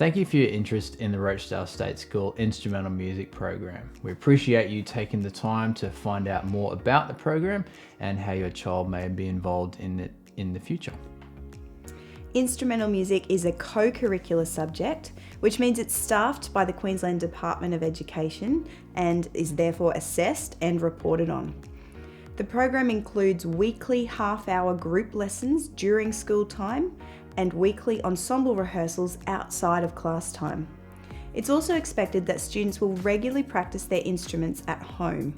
Thank you for your interest in the Rochedale State School Instrumental Music Program. We appreciate you taking the time to find out more about the program and how your child may be involved in it in the future. Instrumental music is a co-curricular subject, which means it's staffed by the Queensland Department of Education and is therefore assessed and reported on. The program includes weekly half-hour group lessons during school time and weekly ensemble rehearsals outside of class time. It's also expected that students will regularly practice their instruments at home.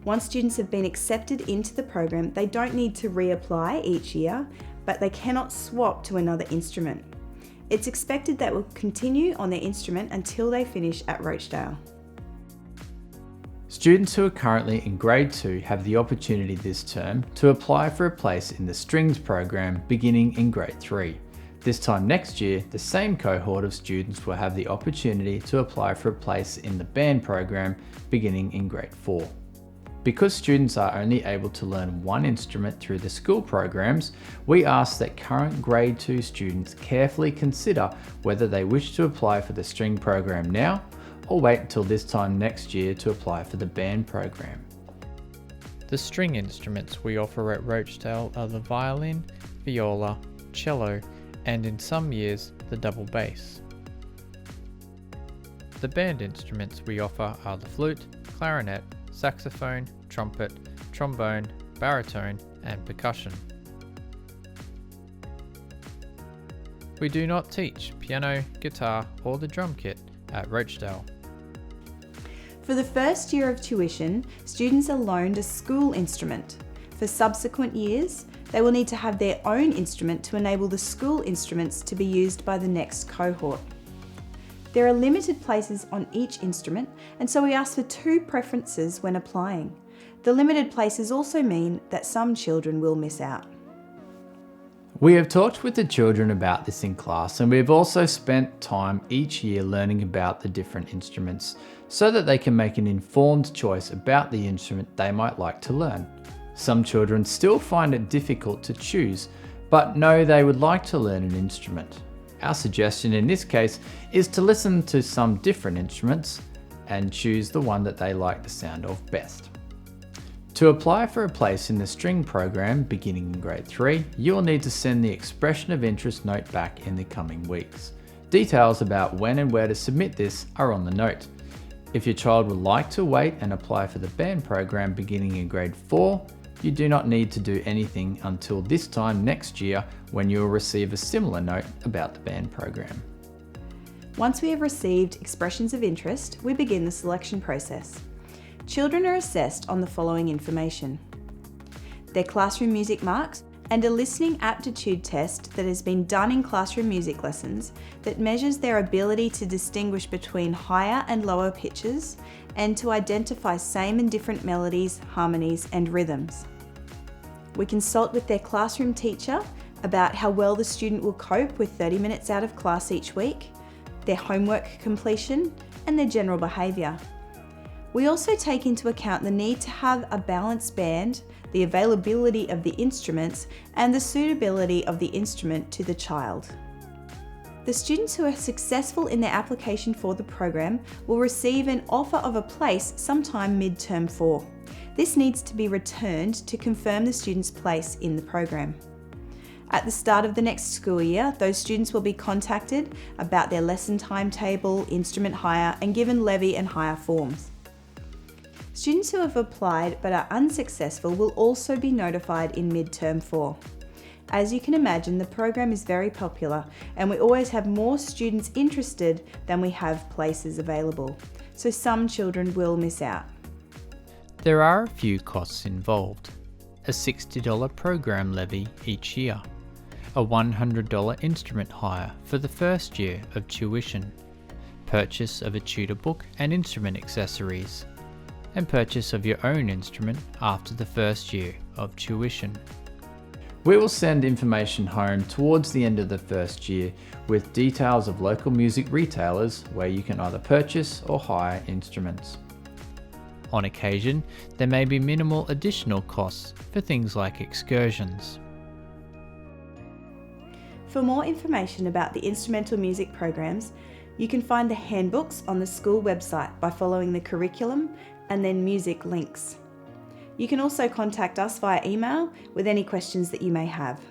Once students have been accepted into the program, they don't need to reapply each year, but they cannot swap to another instrument. It's expected that will continue on their instrument until they finish at Rochedale. Students who are currently in Grade 2 have the opportunity this term to apply for a place in the Strings program beginning in Grade 3. This time next year, the same cohort of students will have the opportunity to apply for a place in the Band program beginning in Grade 4. Because students are only able to learn one instrument through the school programs, we ask that current Grade 2 students carefully consider whether they wish to apply for the String program now or wait until this time next year to apply for the Band program. The string instruments we offer at Rochedale are the violin, viola, cello, and in some years, the double bass. The band instruments we offer are the flute, clarinet, saxophone, trumpet, trombone, baritone, and percussion. We do not teach piano, guitar, or the drum kit at Rochedale. For the first year of tuition, students are loaned a school instrument. For subsequent years, they will need to have their own instrument to enable the school instruments to be used by the next cohort. There are limited places on each instrument, and so we ask for 2 preferences when applying. The limited places also mean that some children will miss out. We have talked with the children about this in class, and we've also spent time each year learning about the different instruments so that they can make an informed choice about the instrument they might like to learn. Some children still find it difficult to choose, but know they would like to learn an instrument. Our suggestion in this case is to listen to some different instruments and choose the one that they like the sound of best. To apply for a place in the String program beginning in Grade 3, you will need to send the expression of interest note back in the coming weeks. Details about when and where to submit this are on the note. If your child would like to wait and apply for the Band program beginning in Grade 4, you do not need to do anything until this time next year when you will receive a similar note about the Band program. Once we have received expressions of interest, we begin the selection process. Children are assessed on the following information: their classroom music marks and a listening aptitude test that has been done in classroom music lessons that measures their ability to distinguish between higher and lower pitches and to identify same and different melodies, harmonies, and rhythms. We consult with their classroom teacher about how well the student will cope with 30 minutes out of class each week, their homework completion, and their general behaviour. We also take into account the need to have a balanced band, the availability of the instruments, and the suitability of the instrument to the child. The students who are successful in their application for the program will receive an offer of a place sometime mid-term 4. This needs to be returned to confirm the student's place in the program. At the start of the next school year, those students will be contacted about their lesson timetable, instrument hire, and given levy and hire forms. Students who have applied but are unsuccessful will also be notified in mid-term 4. As you can imagine, the program is very popular and we always have more students interested than we have places available, so some children will miss out. There are a few costs involved: a $60 program levy each year, a $100 instrument hire for the first year of tuition, purchase of a tutor book and instrument accessories, and purchase of your own instrument after the first year of tuition. We will send information home towards the end of the first year with details of local music retailers where you can either purchase or hire instruments. On occasion, there may be minimal additional costs for things like excursions. For more information about the instrumental music programs, you can find the handbooks on the school website by following the curriculum and then music links. You can also contact us via email with any questions that you may have.